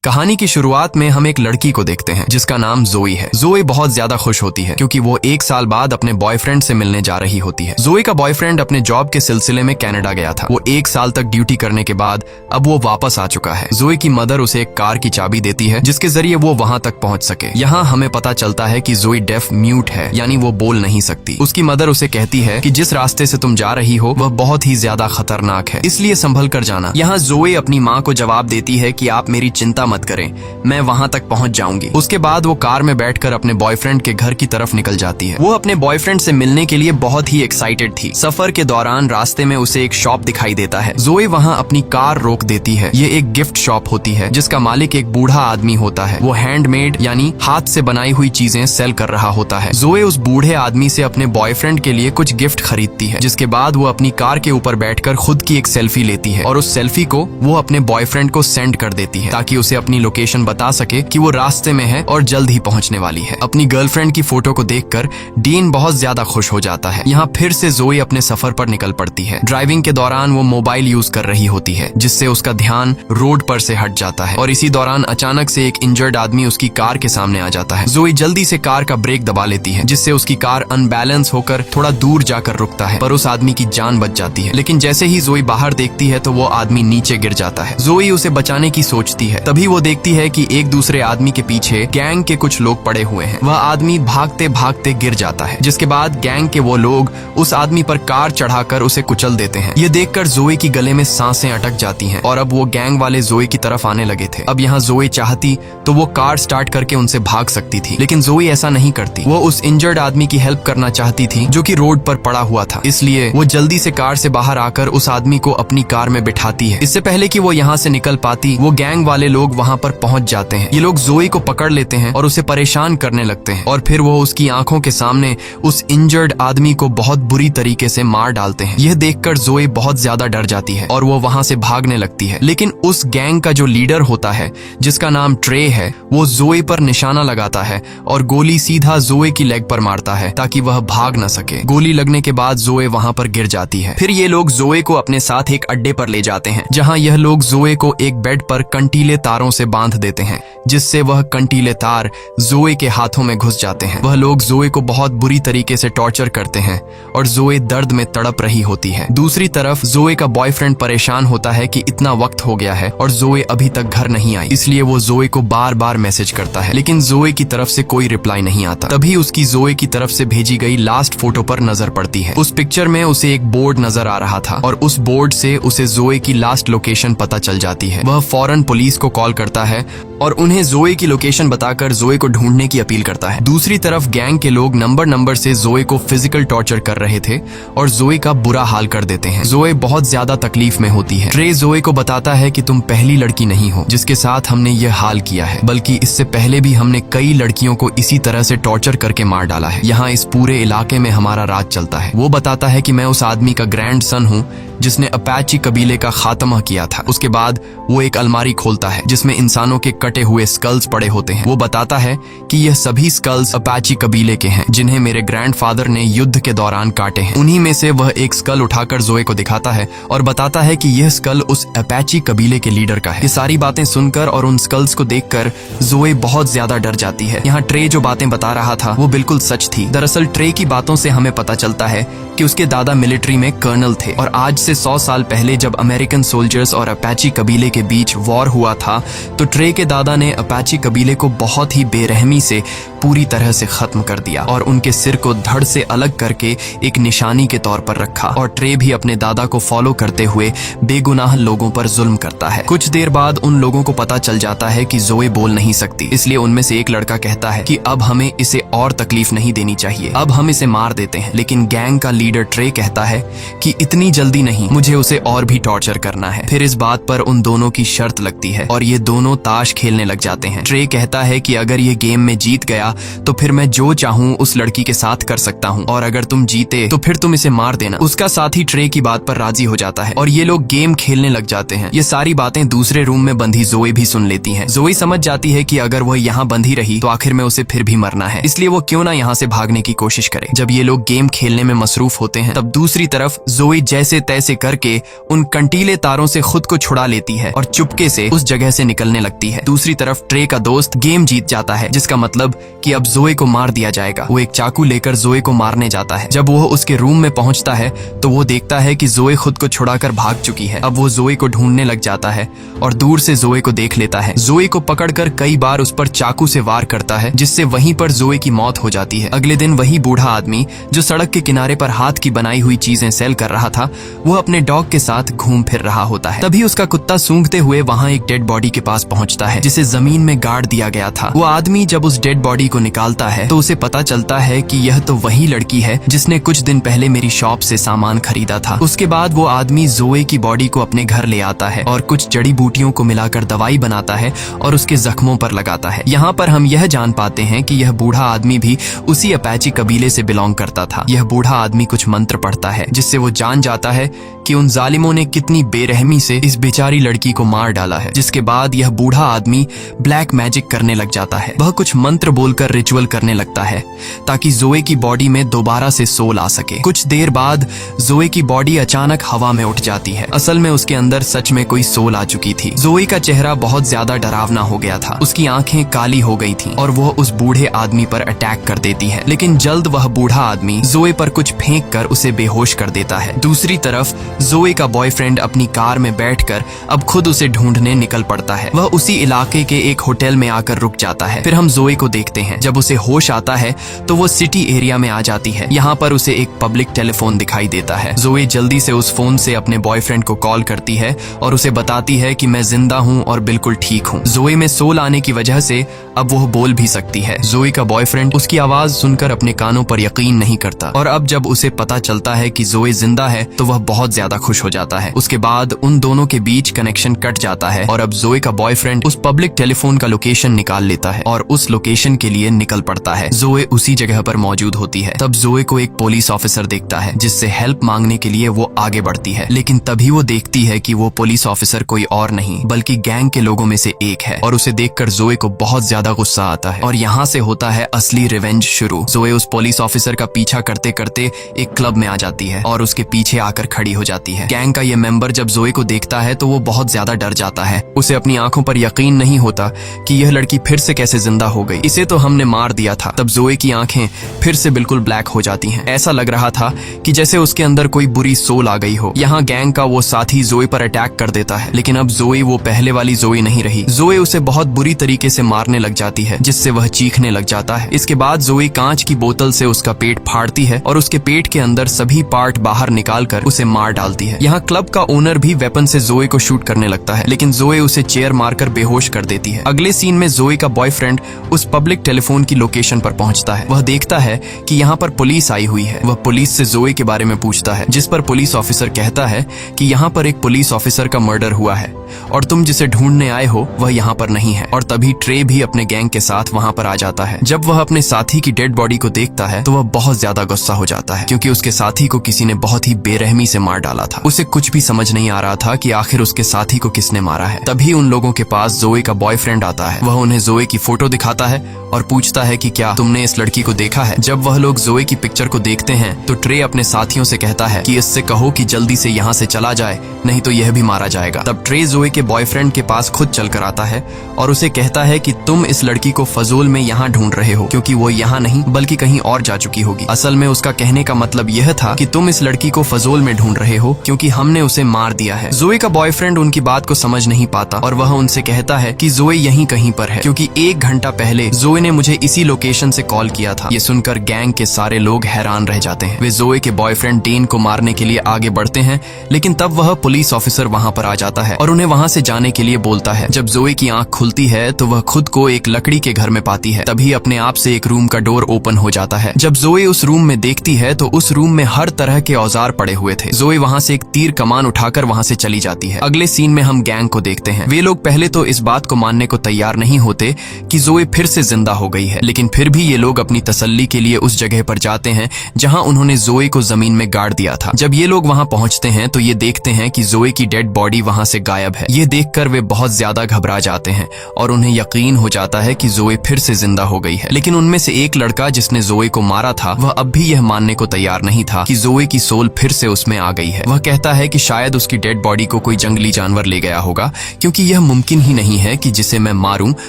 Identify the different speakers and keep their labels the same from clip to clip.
Speaker 1: कहानी की शुरुआत में हम एक लड़की को देखते हैं जिसका नाम जोई है। जोई बहुत ज्यादा खुश होती है क्योंकि वो 1 साल बाद अपने बॉयफ्रेंड से मिलने जा रही होती है। जोई का बॉयफ्रेंड अपने जॉब के सिलसिले में कनाडा गया था। वो 1 साल तक ड्यूटी करने के बाद अब वो वापस आ चुका है। जोई की मदर उसे एक कार की चाबी देती है जिसके जरिए वो वहां तक पहुंच सके। यहाँ हमें पता चलता है कि जोई डेफ म्यूट है, यानी वो बोल नहीं सकती। उसकी मदर उसे कहती है कि जिस रास्ते से तुम जा रही हो वह बहुत ही ज्यादा खतरनाक है, इसलिए संभल कर जाना। यहाँ जोई अपनी माँ को जवाब देती है कि आप मेरी चिंता मत करें, मैं वहां तक पहुंच जाऊंगी। उसके बाद वो कार में बैठकर अपने बॉयफ्रेंड के घर की तरफ निकल जाती है। वो अपने बॉयफ्रेंड से मिलने के लिए बहुत ही एक्साइटेड थी। सफर के दौरान रास्ते में उसे एक शॉप दिखाई देता है। जोई वहां अपनी कार रोक देती है। ये एक गिफ्ट शॉप होती है जिसका मालिक एक बूढ़ा आदमी होता है। वो हैंडमेड यानी हाथ से बनाई हुई चीजें सेल कर रहा होता है। जोई उस बूढ़े आदमी से अपने बॉयफ्रेंड के लिए कुछ गिफ्ट खरीदती है, जिसके बाद वो अपनी कार के ऊपर बैठकर खुद की एक सेल्फी लेती है और उस सेल्फी को वो अपने बॉयफ्रेंड को सेंड कर देती है ताकि उसे अपनी लोकेशन बता सके कि वो रास्ते में है और जल्द ही पहुंचने वाली है। अपनी गर्लफ्रेंड की फोटो को देखकर डीन बहुत ज्यादा खुश हो जाता है। यहाँ फिर से जोई अपने सफर पर निकल पड़ती है। ड्राइविंग के दौरान वो मोबाइल यूज कर रही होती है जिससे उसका ध्यान रोड पर से हट जाता है और इसी दौरान अचानक से एक इंजर्ड आदमी उसकी कार के सामने आ जाता है। जोई जल्दी से कार का ब्रेक दबा लेती है जिससे उसकी कार अनबैलेंस होकर थोड़ा दूर जाकर रुकता है, पर उस आदमी की जान बच जाती है। लेकिन जैसे ही जोई बाहर देखती है तो वो आदमी नीचे गिर जाता है। जोई उसे बचाने की सोचती है, तभी वो देखती है कि एक दूसरे आदमी के पीछे गैंग के कुछ लोग पड़े हुए हैं। वह आदमी भागते भागते गिर जाता है, जिसके बाद गैंग के वो लोग उस आदमी पर कार चढ़ाकर उसे कुचल देते हैं। ये देखकर जोई की गले में सांसें अटक जाती हैं और अब वो गैंग वाले जोई की तरफ आने लगे थे। अब यहाँ जोई चाहती तो वो कार स्टार्ट करके उनसे भाग सकती थी, लेकिन जोई ऐसा नहीं करती। वो उस इंजर्ड आदमी की हेल्प करना चाहती थी जो कि रोड पर पड़ा हुआ था, इसलिए वो जल्दी से कार से बाहर आकर उस आदमी को अपनी कार में बिठाती है। इससे पहले कि वो यहाँ से निकल पाती, वो गैंग वाले लोग वहाँ पर पहुंच जाते हैं। ये लोग जोई को पकड़ लेते हैं और उसे परेशान करने लगते हैं और फिर वो उसकी आंखों के सामने उस इंजर्ड आदमी को बहुत बुरी तरीके से मार डालते हैं। यह देखकर जोई बहुत ज्यादा डर जाती है और वो वहां से भागने लगती है। लेकिन उस गैंग का जो लीडर होता है जिसका नाम ट्रे है, वो जोई पर निशाना लगाता है और गोली सीधा जोई की लेग पर मारता है ताकि वह भाग न सके। गोली लगने के बाद जोई वहां पर गिर जाती है। फिर ये लोग जोई को अपने साथ एक अड्डे पर ले जाते हैं जहां यह लोग जोई को एक बेड पर कंटीले तारों से बांध देते हैं, जिससे वह कंटीले तार जोई के हाथों में घुस जाते हैं। वह लोग जोई को बहुत बुरी तरीके से टॉर्चर करते हैं और जोई दर्द में तड़प रही होती है। दूसरी तरफ जोई का बॉयफ्रेंड परेशान होता है कि इतना वक्त हो गया है और जोई अभी तक घर नहीं आई, इसलिए वो जोई को बार बार मैसेज करता है, लेकिन जोई की तरफ से कोई रिप्लाई नहीं आता। तभी उसकी जोई की तरफ से भेजी गई लास्ट फोटो पर नजर पड़ती है। उस पिक्चर में उसे एक बोर्ड नजर आ रहा था और उस बोर्ड से उसे जोई की लास्ट लोकेशन पता चल जाती है। वह फौरन पुलिस को कॉल करता है और उन्हें जोई की लोकेशन बताकर जोई को ढूंढने की अपील करता है। दूसरी तरफ गैंग के लोग नंबर से जोई को फिजिकल टॉर्चर कर रहे थे और जोई का बुरा हाल कर देते हैं। जोई बहुत ज्यादा तकलीफ में होती है। ट्रे जोई को बताता है कि तुम पहली लड़की नहीं हो जिसके साथ हमने ये हाल किया है, बल्कि इससे पहले भी हमने कई लड़कियों को इसी तरह से टॉर्चर करके मार डाला है। यहाँ इस पूरे इलाके में हमारा राज चलता है। वो बताता है कि मैं उस आदमी का ग्रैंड सन हूँ जिसने अपाची कबीले का खात्मा किया था। उसके बाद वो एक अलमारी खोलता है जिसमें इंसानों के कटे हुए स्कल्स पड़े होते हैं। वो बताता है कि यह सभी स्कल्स अपाची कबीले के हैं जिन्हें मेरे ग्रैंडफादर ने युद्ध के दौरान काटे हैं। उन्हीं में से वह एक स्कल उठाकर जोई को दिखाता है और बताता है कि यह स्कल उस अपाची कबीले के लीडर का है। ये सारी बातें सुनकर और उन स्कल्स को देखकर जोई बहुत ज्यादा डर जाती है। यहाँ ट्रे जो बातें बता रहा था वो बिल्कुल सच थी। दरअसल ट्रे की बातों से हमें पता चलता है कि उसके दादा मिलिट्री में कर्नल थे और आज से 100 साल पहले जब अमेरिकन सोल्जर्स और अपाची कबीले के बीच वॉर हुआ था तो ट्रे के दादा ने अपाची कबीले को बहुत ही बेरहमी से पूरी तरह से खत्म कर दिया और उनके सिर को धड़ से अलग करके एक निशानी के तौर पर रखा। और ट्रे भी अपने दादा को फॉलो करते हुए बेगुनाह लोगों पर जुल्म करता है। कुछ देर बाद उन लोगों को पता चल जाता है कि जोई बोल नहीं सकती, इसलिए उनमें से एक लड़का कहता है कि अब हमें इसे और तकलीफ नहीं देनी चाहिए, अब हम इसे मार देते हैं। लेकिन गैंग का लीडर ट्रे कहता है कि इतनी जल्दी नहीं, मुझे उसे और भी टॉर्चर करना है। फिर इस बात पर उन दोनों की शर्त लगती है और ये दोनों ताश खेलने लग जाते हैं। ट्रे कहता है कि अगर ये गेम में जीत गया तो फिर मैं जो चाहूँ उस लड़की के साथ कर सकता हूँ और अगर तुम जीते तो फिर तुम इसे मार देना। उसका साथी ट्रे की बात पर राजी हो जाता है और ये लोग गेम खेलने लग जाते हैं। ये सारी बातें दूसरे रूम में बंधी जोई भी सुन लेती है। जोई समझ जाती है कि अगर वह यहाँ बंधी रही तो आखिर में उसे फिर भी मरना है, इसलिए वो क्यों ना यहाँ से भागने की कोशिश करे। जब ये लोग गेम खेलने में मसरूफ होते हैं तब दूसरी तरफ जोई जैसे तैसे करके उन कंटीले तारों से खुद को छुड़ा लेती है और चुपके से उस जगह से निकलने लगती है। दूसरी तरफ ट्रे का दोस्त गेम जीत जाता है, जिसका मतलब कि अब जोए को मार दिया जाएगा। वो एक चाकू लेकर जोए को मारने जाता है। जब वो उसके रूम में पहुंचता है तो वो देखता है कि जोए खुद को छुड़ाकर भाग चुकी है। अब वो जोए को ढूंढने लग जाता है और दूर से जोए को देख लेता है। जोए को पकड़कर कई बार उस पर चाकू से वार करता है, जिससे वहीं पर जोए की मौत हो जाती है। अगले दिन वही बूढ़ा आदमी जो सड़क के किनारे पर हाथ की बनाई हुई चीजें सेल कर रहा था, वो अपने डॉग के साथ घूम फिर रहा होता है। तभी उसका कुत्ता सूंघते हुए वहाँ एक डेड बॉडी के पास पहुँचता है, जिसे जमीन में गाड़ दिया गया था। वो आदमी जब उस डेड बॉडी को निकालता है तो उसे पता चलता है कि यह तो वही लड़की है जिसने कुछ दिन पहले मेरी शॉप से सामान खरीदा था। उसके बाद वो आदमी जोए की बॉडी को अपने घर ले आता है और कुछ जड़ी बूटियों को मिलाकर दवाई बनाता है और उसके जख्मों पर लगाता है। यहाँ पर हम यह जान पाते हैं कि यह बूढ़ा आदमी भी उसी अपाची कबीले से बिलोंग करता था। यह बूढ़ा आदमी कुछ मंत्र पढ़ता है, जिससे वो जान जाता है कि उन जालिमों ने कितनी बेरहमी से इस बेचारी लड़की को मार डाला है। जिसके बाद यह बूढ़ा आदमी ब्लैक मैजिक करने लग जाता है। वह कुछ मंत्र बोलकर रिचुअल करने लगता है ताकि जोए की बॉडी में दोबारा से सोल आ सके। कुछ देर बाद जोए की बॉडी अचानक हवा में उठ जाती है। असल में उसके अंदर सच में कोई सोल आ चुकी थी। जोए का चेहरा बहुत ज्यादा डरावना हो गया था। उसकी आंखें काली हो गई थीं और वह उस बूढ़े आदमी पर अटैक कर देती है, लेकिन जल्द वह बूढ़ा आदमी जोए पर कुछ फेंक कर उसे बेहोश कर देता है। दूसरी तरफ जोए का बॉयफ्रेंड अपनी कार में बैठकर अब खुद उसे ढूंढने निकल पड़ता है। वह उसी इलाके के एक होटल में आकर रुक जाता है। फिर हम जोए को देखते हैं। जब उसे होश आता है तो वो सिटी एरिया में आ जाती है। यहाँ पर उसे एक पब्लिक टेलीफोन दिखाई देता है। जोए जल्दी से उस फोन से अपने बॉयफ्रेंड को कॉल करती है और उसे बताती है कि मैं जिंदा हूँ और बिल्कुल ठीक हूँ। जोए में सोल आने की वजह से अब वो बोल भी सकती है। जोए का बॉयफ्रेंड उसकी आवाज सुनकर अपने कानों पर यकीन नहीं करता और अब जब उसे पता चलता है कि जोए जिंदा है तो वह बहुत ज्यादा खुश हो जाता है। उसके बाद उन दोनों के बीच कनेक्शन कट जाता है और अब जोए का बॉयफ्रेंड उस पब्लिक टेलीफोन का लोकेशन निकाल लेता है और उस लोकेशन के लिए निकल पड़ता है। जोए उसी जगह पर मौजूद होती है। तब जोए को एक पुलिस ऑफिसर देखता है, जिससे हेल्प मांगने के लिए वो आगे बढ़ती है, लेकिन तभी वो देखती है कि वो पुलिस ऑफिसर कोई और नहीं बल्कि गैंग के लोगों में से एक है और उसे देखकर जोए को बहुत ज्यादा गुस्सा आता है और यहाँ से होता है असली रिवेंज शुरू। जोए उस पुलिस ऑफिसर का पीछा करते करते एक क्लब में आ जाती है और उसके पीछे आकर खड़ी हो जाती है। गैंग का ये मेंबर जब जोए को देखता है तो वो बहुत ज्यादा डर जाता है। उसे अपनी आंखों पर यकीन नहीं होता कि यह लड़की फिर से कैसे जिंदा हो गई। इसे तो हमने मार दिया था। तब जोए की आंखें फिर से बिल्कुल ब्लैक हो जाती हैं। ऐसा लग रहा था कि जैसे उसके अंदर कोई बुरी सोल आ गई हो। यहाँ गैंग का वो साथी जोए पर अटैक कर देता है, लेकिन अब जोए वो पहले वाली जोए नहीं रही। जोए उसे बहुत बुरी तरीके से मारने लग जाती है, जिससे वह चीखने लग जाता है। इसके बाद जोए कांच की बोतल से उसका पेट फाड़ती है और उसके पेट के अंदर सभी पार्ट बाहर निकालकर उसे मार डालती है। यहाँ क्लब का ओनर भी वेपन से जोए को शूट करने लगता है, लेकिन जोए उसे चेयर मारकर बेहोश कर देती है। अगले सीन में जोए का बॉयफ्रेंड उस पब्लिक टेलीफोन की लोकेशन पर पहुंचता है। वह देखता है कि यहाँ पर पुलिस आई हुई है। वह पुलिस से जोए के बारे में पूछता है, जिस पर पुलिस ऑफिसर कहता है कि यहाँ पर एक पुलिस ऑफिसर का मर्डर हुआ है और तुम जिसे ढूंढने आए हो वह यहाँ पर नहीं है। और तभी ट्रे भी अपने गैंग के साथ वहाँ पर आ जाता है। जब वह अपने साथी की डेड बॉडी को देखता है तो वह बहुत ज्यादा गुस्सा हो जाता है, क्योंकि उसके साथी को किसी ने बहुत ही बेरहमी से मार डाला था। उसे कुछ भी समझ नहीं आ रहा था कि आखिर उसके साथी को किसने मारा है। तभी उन लोगों के पास जोए का बॉयफ्रेंड आता है। वह उन्हें जोए की फोटो दिखाता है और पूछता है कि क्या तुमने इस लड़की को देखा है। जब वह लोग जोए की पिक्चर को देखते हैं तो ट्रे अपने साथियों से कहता है कि इससे कहो कि जल्दी से यहाँ से चला जाए, नहीं तो यह भी मारा जाएगा। तब ट्रे जोए के बॉयफ्रेंड के पास खुद चलकर आता है और उसे कहता है कि तुम इस लड़की को फजूल में यहाँ ढूंढ रहे हो, क्योंकि वो यहाँ नहीं बल्कि कहीं और जा चुकी होगी। असल में उसका कहने का मतलब यह था कि तुम इस लड़की को फजूल में ढूंढ रहे हो क्योंकि हमने उसे मार दिया है। जोए का बॉयफ्रेंड उनकी बात को समझ नहीं पाता और वह उनसे कहता है कि जोए यहीं कहीं पर है, क्योंकि 1 घंटा पहले जोए ने मुझे इसी लोकेशन से कॉल किया था। ये सुनकर गैंग के सारे लोग हैरान रह जाते हैं। वे जोए के बॉयफ्रेंड डेन को मारने के लिए आगे बढ़ते हैं, लेकिन तब वह पुलिस ऑफिसर वहाँ पर आ जाता है और उन्हें वहाँ से जाने के लिए बोलता है। जब जोए की आंख खुलती है तो वह खुद को एक लकड़ी के घर में पाती है। तभी अपने आप से एक रूम का डोर ओपन हो जाता है। जब जोए उस रूम में देखती है तो उस रूम में हर तरह के औजार पड़े हुए थे। जोए वहाँ से एक तीर कमान उठाकर वहाँ से चली जाती है। अगले सीन में हम गैंग को देखते हैं। वे लोग पहले तो इस बात को मानने को तैयार नहीं होते कि जोए फिर से जिंदा हो गई है, लेकिन फिर भी ये लोग अपनी तसल्ली के लिए उस जगह पर जाते हैं जहाँ उन्होंने जोए को जमीन में गाड़ दिया था। जब ये लोग वहाँ पहुँचते हैं तो ये देखते हैं कि जोए की डेड बॉडी वहाँ से गायब है। ये देखकर वे बहुत ज्यादा घबरा जाते हैं और उन्हें यकीन हो जाता है कि जोए फिर से जिंदा हो गई है। लेकिन उनमें से एक लड़का जिसने जोए को मारा था वह अब भी यह मानने को तैयार नहीं था कि जोए की सोल फिर से उसमें आ गई है। वह कहता है कि शायद उसकी डेड बॉडी को कोई जंगली जानवर ले गया होगा, क्योंकि यह मुमकिन ही नहीं है है कि जिसे मैं मारूं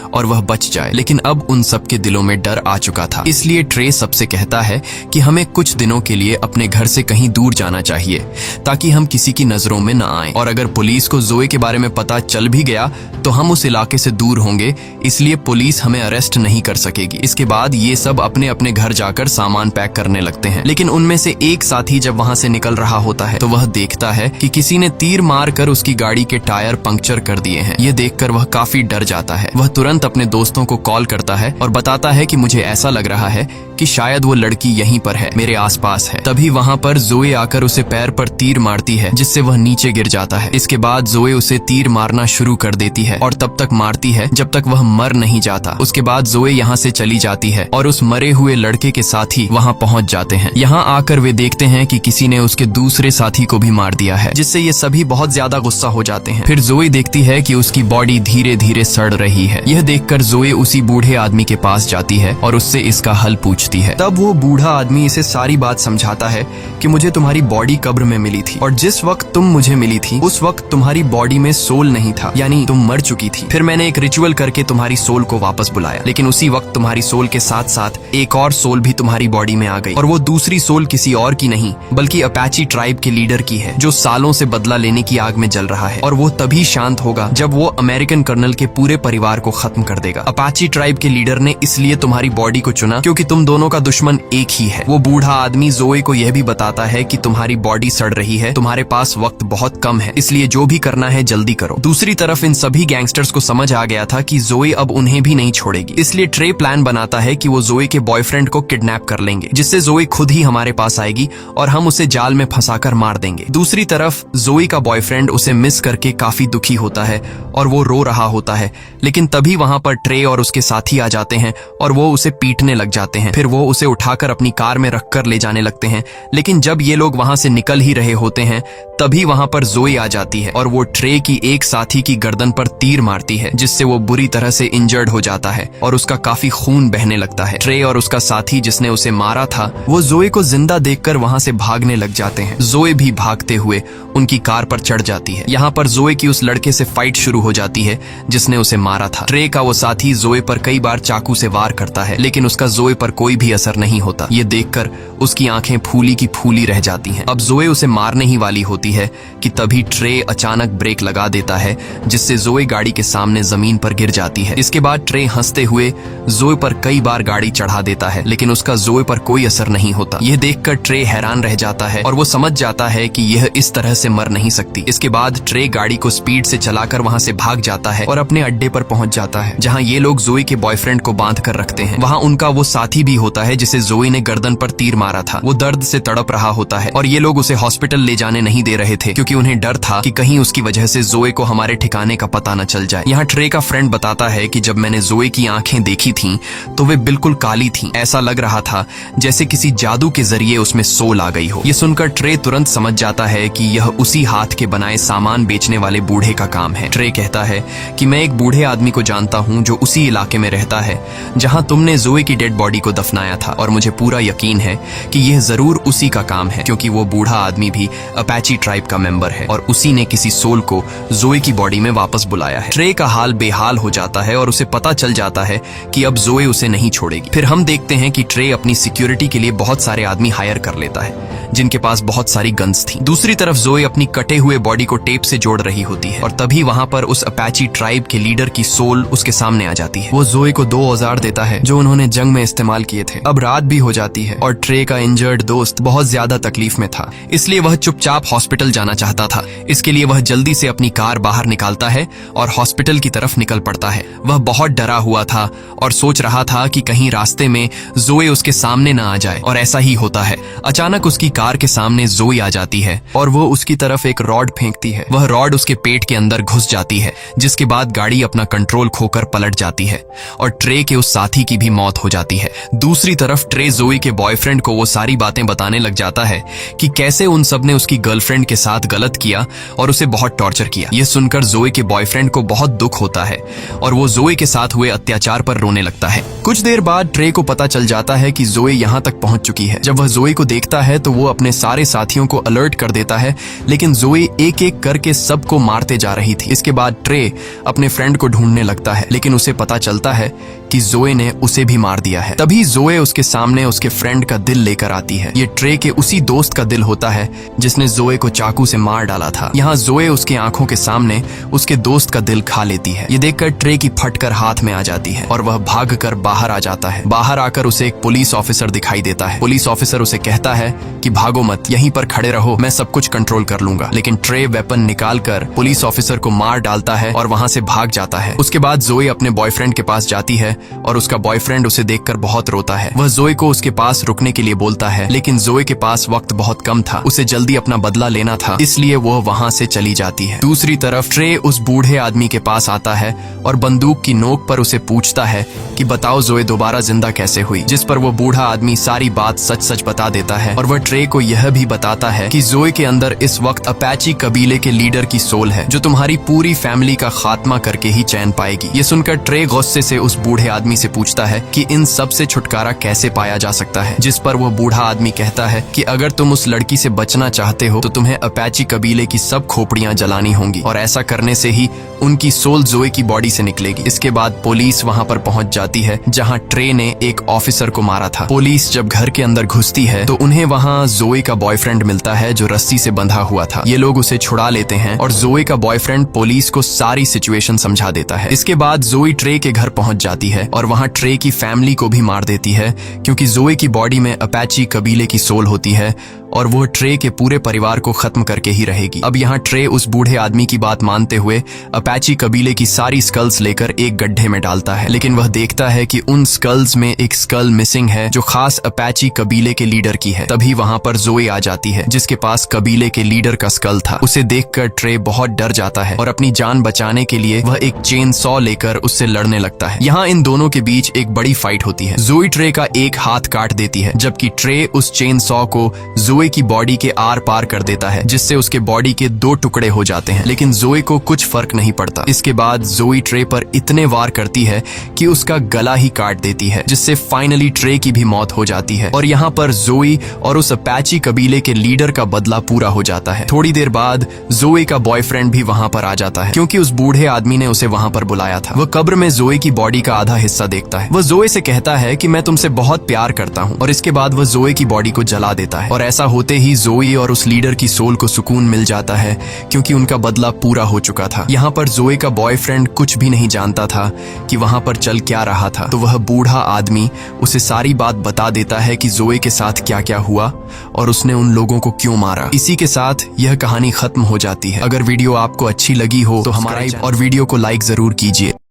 Speaker 1: और वह बच जाए, लेकिन अब उन सबके दिलों में डर आ चुका था। इसलिए ट्रे सबसे कहता है कि हमें कुछ दिनों के लिए अपने घर से कहीं दूर जाना चाहिए ताकि हम किसी की नजरों में न आए, और अगर पुलिस को जोए के बारे में पता चल भी गया तो हम उस इलाके से दूर होंगे, इसलिए पुलिस हमें अरेस्ट नहीं कर सकेगी। इसके बाद ये सब अपने अपने घर जाकर सामान पैक करने लगते हैं, लेकिन उनमें से एक साथी जब वहां से निकल रहा होता है तो वह देखता है कि किसी ने तीर मारकर उसकी गाड़ी के टायर पंक्चर कर दिए हैं। यह देखकर वह काफी डर जाता है। वह तुरंत अपने दोस्तों को कॉल करता है और बताता है कि मुझे ऐसा लग रहा है कि शायद वो लड़की यहीं पर है, मेरे आसपास है। तभी वहां पर जोए आकर उसे पैर पर तीर मारती है, जिससे वह नीचे गिर जाता है। इसके बाद जोए उसे तीर मारना शुरू कर देती है और तब तक मारती है जब तक वह मर नहीं जाता। उसके बाद जोए यहाँ से चली जाती है और उस मरे हुए लड़के के साथी वहाँ पहुँच जाते हैं। यहाँ आकर वे देखते हैं कि किसी ने उसके दूसरे साथी को भी मार दिया है, जिससे ये सभी बहुत ज्यादा गुस्सा हो जाते हैं। फिर जोए देखती है कि उसकी बॉडी धीरे धीरे सड़ रही है। यह देखकर जोए उसी बूढ़े आदमी के पास जाती है और उससे इसका हल पूछती है। तब वो बूढ़ा आदमी इसे सारी बात समझाता है कि मुझे तुम्हारी बॉडी कब्र में मिली थी और जिस वक्त तुम मुझे मिली थी उस वक्त तुम्हारी बॉडी में सोल नहीं था, यानी तुम मर चुकी थी। फिर मैंने एक रिचुअल करके तुम्हारी सोल को वापस बुलाया, लेकिन उसी वक्त तुम्हारी सोल के साथ साथ एक और सोल भी तुम्हारी बॉडी में आ गई, और वो दूसरी सोल किसी और की नहीं बल्कि अपाची ट्राइब के लीडर की है, जो सालों से बदला लेने की आग में जल रहा है, और वो तभी शांत होगा जब वो अमेरिकन कर्नल के पूरे परिवार को खत्म कर देगा। अपाची ट्राइब के लीडर ने इसलिए तुम्हारी बॉडी को चुना क्योंकि तुम दोनों का दुश्मन एक ही है। वो बूढ़ा आदमी जोए को यह भी बताता है कि तुम्हारी बॉडी सड़ रही है, तुम्हारे पास वक्त बहुत कम है, इसलिए जो भी करना है जल्दी करो। दूसरी तरफ इन सभी गैंगस्टर्स को समझ आ गया था कि जोए अब उन्हें भी नहीं छोड़ेगी, इसलिए ट्रे प्लान बनाता है कि वो जोए के बॉयफ्रेंड को किडनैप कर लेंगे, जिससे जोए खुद ही हमारे पास आएगी और हम उसे जाल में फंसाकर मार देंगे। दूसरी तरफ जोए का बॉयफ्रेंड उसे मिस करके काफी दुखी होता है और वो रो रहा होता है, लेकिन तभी वहां पर ट्रे और उसके साथी आ जाते हैं और वो उसे पीटने लग जाते हैं। फिर वो उसे उठाकर अपनी कार में रखकर ले जाने लगते हैं, लेकिन जब ये लोग वहां से निकल ही रहे होते हैं तभी वहां पर जोए आ जाती है और वो ट्रे की एक साथी की गर्दन पर तीर मारती है, जिससे वो बुरी तरह से इंजर्ड हो जाता है और उसका काफी खून बहने लगता है। ट्रे और उसका साथी जिसने उसे मारा था वो जोए को जिंदा देखकर वहां से भागने लग जाते हैं। जोए भी भागते हुए उनकी कार पर चढ़ जाती है। यहाँ पर जोए की उस लड़के से फाइट शुरू हो जाती है जिसने उसे मारा था। ट्रे का वो साथी जोए पर कई बार चाकू से वार करता है, लेकिन उसका जोए पर कोई भी असर नहीं होता। ये देखकर उसकी आंखें फूली की फूली रह जाती हैं। अब जोए उसे मारने ही वाली होती है कि तभी ट्रे अचानक ब्रेक लगा देता है, जिससे जोए गाड़ी के सामने जमीन पर गिर जाती है। इसके बाद ट्रे हंसते हुए जोए पर कई बार गाड़ी चढ़ा देता है, लेकिन उसका जोए पर कोई असर नहीं होता। यह देखकर ट्रे हैरान रह जाता है और वो समझ जाता है कि यह इस तरह से मर नहीं सकती। इसके बाद ट्रे गाड़ी को स्पीड से चलाकर वहां से भाग जाता है और अपने अड्डे पर पहुंच जाता है, जहां ये लोग जोए के बॉयफ्रेंड को बांध कर रखते हैं। वहां उनका वो साथी भी होता है जिसे जोए ने गर्दन पर तीर मारा था। वो दर्द से तड़प रहा होता है और ये लोग उसे हॉस्पिटल ले जाने नहीं दे रहे थे, क्योंकि उन्हें डर था कि कहीं उसकी वजह से जोए को हमारे ठिकाने का पता न चल जाए। यहाँ ट्रे का फ्रेंड बताता है कि जब मैंने जोए की आंखें देखी थीं, तो वे बिल्कुल काली थीं। ऐसा लग रहा था जैसे किसी जादू के जरिए उसमें सोल आ गई हो। ये सुनकर ट्रे तुरंत समझ जाता है कि यह उसी हाथ के बनाए सामान बेचने वाले बूढ़े का काम है। ट्रे कहता है कि मैं एक बूढ़े आदमी को जानता हूँ जो उसी इलाके में रहता है जहाँ तुमने जोए की डेड बॉडी को दफनाया था, और मुझे पूरा यकीन है कि यह जरूर उसी का काम है, क्योंकि वो बूढ़ा आदमी भी अपाची ट्राइब का मेंबर है और उसी ने किसी सोल को जोए की बॉडी में वापस बुलाया है। ट्रे का हाल बेहाल हो जाता है और उसे पता चल जाता है कि अब जोए उसे नहीं छोड़ेगी। फिर हम देखते हैं कि ट्रे अपनी सिक्योरिटी के लिए बहुत सारे आदमी हायर कर लेता है जिनके पास बहुत सारी गन्स थी। दूसरी तरफ जोए अपनी कटे हुए बॉडी को टेप से जोड़ रही होती है और तभी वहां पर उस अपाची ट्राइब के लीडर की सोल उसके सामने आ जाती है। वो जोए को 2 औजार देता है जो उन्होंने जंग में इस्तेमाल किए थे। अब रात भी हो जाती है और ट्रे का इंजर्ड दोस्त बहुत ज्यादा तकलीफ में था, इसलिए वह चुपचाप हॉस्पिटल जाना चाहता था। इसके लिए वह जल्दी से अपनी कार बाहर निकालता है और हॉस्पिटल की तरफ निकल पड़ता है। वह बहुत डरा हुआ था और सोच रहा था कि कहीं रास्ते में जोए उसके सामने न आ जाए, और ऐसा ही होता है। अचानक उसकी कार के सामने जोए आ जाती है और वो उसकी तरफ एक रॉड फेंकती है। वह रॉड उसके पेट के अंदर घुस जाती है, जिसके बाद गाड़ी अपना कंट्रोल खोकर पलट जाती है और ट्रे के उस साथी की भी मौत हो जाती है। दूसरी तरफ ट्रे जोए के बॉयफ्रेंड को वो सारी बातें बताने लग जाता है कि कैसे उन सब ने उसकी गर्लफ्रेंड के साथ गलत किया और उसे बहुत टॉर्चर किया। यह सुनकर जोए के बॉयफ्रेंड को बहुत दुख होता है और वो जोए के साथ हुए अत्याचार पर रोने लगता है। कुछ देर बाद ट्रे को पता चल जाता है कि जोए यहाँ तक पहुंच चुकी है। जब वह जोए को देखता है तो वो अपने सारे साथियों को अलर्ट कर देता है, लेकिन जोए एक एक करके सबको मारते जा रही थी। इसके बाद ट्रे अपने फ्रेंड को ढूंढने लगता है, लेकिन उसे पता चलता है कि जोए ने उसे भी मार दिया है। तभी जोए उसके सामने उसके फ्रेंड का दिल लेकर आती है। ये ट्रे के उसी दोस्त का दिल होता है जिसने जोए को चाकू से मार डाला था। यहाँ जोए उसकी आंखों के सामने उसके दोस्त का दिल खा लेती है। ये देखकर ट्रे की फटकर हाथ में आ जाती है और वह भागकर बाहर आ जाता है। बाहर आकर उसे एक पुलिस ऑफिसर दिखाई देता है। पुलिस ऑफिसर उसे कहता है कि भागो मत, यहीं पर खड़े रहो, मैं सब कुछ कंट्रोल कर लूंगा। लेकिन ट्रे वेपन निकालकर पुलिस ऑफिसर को मार डालता है और वहां से भाग जाता है। उसके बाद जोए अपने बॉयफ्रेंड के पास जाती है और उसका बॉयफ्रेंड उसे देखकर बहुत रोता है। वह जोए को उसके पास रुकने के लिए बोलता है, लेकिन जोए के पास वक्त बहुत कम था, उसे जल्दी अपना बदला लेना था, इसलिए वह वहां से चली जाती है। दूसरी तरफ ट्रे उस बूढ़े आदमी के पास आता है और बंदूक की नोक पर उसे पूछता है कि बताओ जोए दोबारा जिंदा कैसे हुई, जिस पर वो बूढ़ा आदमी सारी बात सच सच बता देता है और वह ट्रे को यह भी बताता है कि जोए के अंदर इस वक्त अपाची कबीले के लीडर की सोल है, जो तुम्हारी पूरी फैमिली का खात्मा करके ही चैन पाएगी। ये सुनकर ट्रे गुस्से से उस बूढ़े आदमी से पूछता है कि इन सब से छुटकारा कैसे पाया जा सकता है, जिस पर वो बूढ़ा आदमी कहता है कि अगर तुम उस लड़की से बचना चाहते हो तो तुम्हें अपाची कबीले की सब खोपड़ियां जलानी होंगी और ऐसा करने से ही उनकी सोल जोए की बॉडी से निकलेगी। इसके बाद पुलिस वहां पर पहुंच जाती है जहां ट्रे ने एक ऑफिसर को मारा था। पुलिस जब घर के अंदर घुसती है तो उन्हें वहां जोए का बॉयफ्रेंड मिलता है जो रस्सी से बंधा हुआ था। ये लोग उसे छुड़ा लेते हैं और जोए का बॉयफ्रेंड पुलिस को सारी सिचुएशन समझा देता है। इसके बाद जोए ट्रे के घर पहुंच जाती है और वहां ट्रे की फैमिली को भी मार देती है, क्योंकि जोए की बॉडी में अपाची कबीले की सोल होती है और वो ट्रे के पूरे परिवार को खत्म करके ही रहेगी। अब यहाँ ट्रे उस बूढ़े आदमी की बात मानते हुए अपाची कबीले की सारी स्कल्स लेकर एक गड्ढे में डालता है, लेकिन वह देखता है कि उन स्कल्स में एक स्कल मिसिंग है जो खास अपाची कबीले के लीडर की है। तभी वहां पर जोए आ जाती है जिसके पास कबीले के लीडर का स्कल था। उसे देखकर ट्रे बहुत डर जाता है और अपनी जान बचाने के लिए वह एक चेन सॉ लेकर उससे लड़ने लगता है। यहाँ इन दोनों के बीच एक बड़ी फाइट होती है। जोए ट्रे का एक हाथ काट देती है, जबकि ट्रे उस चेन सॉ को जोए की बॉडी के आर पार कर देता है, जिससे उसके बॉडी के 2 टुकड़े हो जाते हैं, लेकिन जोए को कुछ फर्क नहीं पड़ता। इसके बाद जोए ट्रे पर इतने वार करती है कि उसका गला ही काट देती है, जिससे फाइनली ट्रे की भी मौत हो जाती है और यहाँ पर जोए और उस अपाची कबीले के लीडर का बदला पूरा हो जाता है। थोड़ी देर बाद जोए का बॉयफ्रेंड भी वहां पर आ जाता है, क्योंकि उस बूढ़े आदमी ने उसे वहां पर बुलाया था। वह कब्र में जोए की बॉडी का आधा हिस्सा देखता है। वह जोए से कहता है कि मैं तुमसे बहुत प्यार करता हूँ और इसके बाद वह जोए की बॉडी को जला देता है और ऐसा होते ही जोए और उस लीडर की सोल को सुकून मिल जाता है, क्योंकि उनका बदला पूरा हो चुका था। यहाँ पर जोए का बॉयफ्रेंड कुछ भी नहीं जानता था कि वहां पर चल क्या रहा था, तो वह बूढ़ा आदमी उसे सारी बात बता देता है कि जोए के साथ क्या क्या हुआ और उसने उन लोगों को क्यों मारा। इसी के साथ यह कहानी खत्म हो जाती है। अगर वीडियो आपको अच्छी लगी हो तो हमारा और वीडियो को लाइक जरूर कीजिए।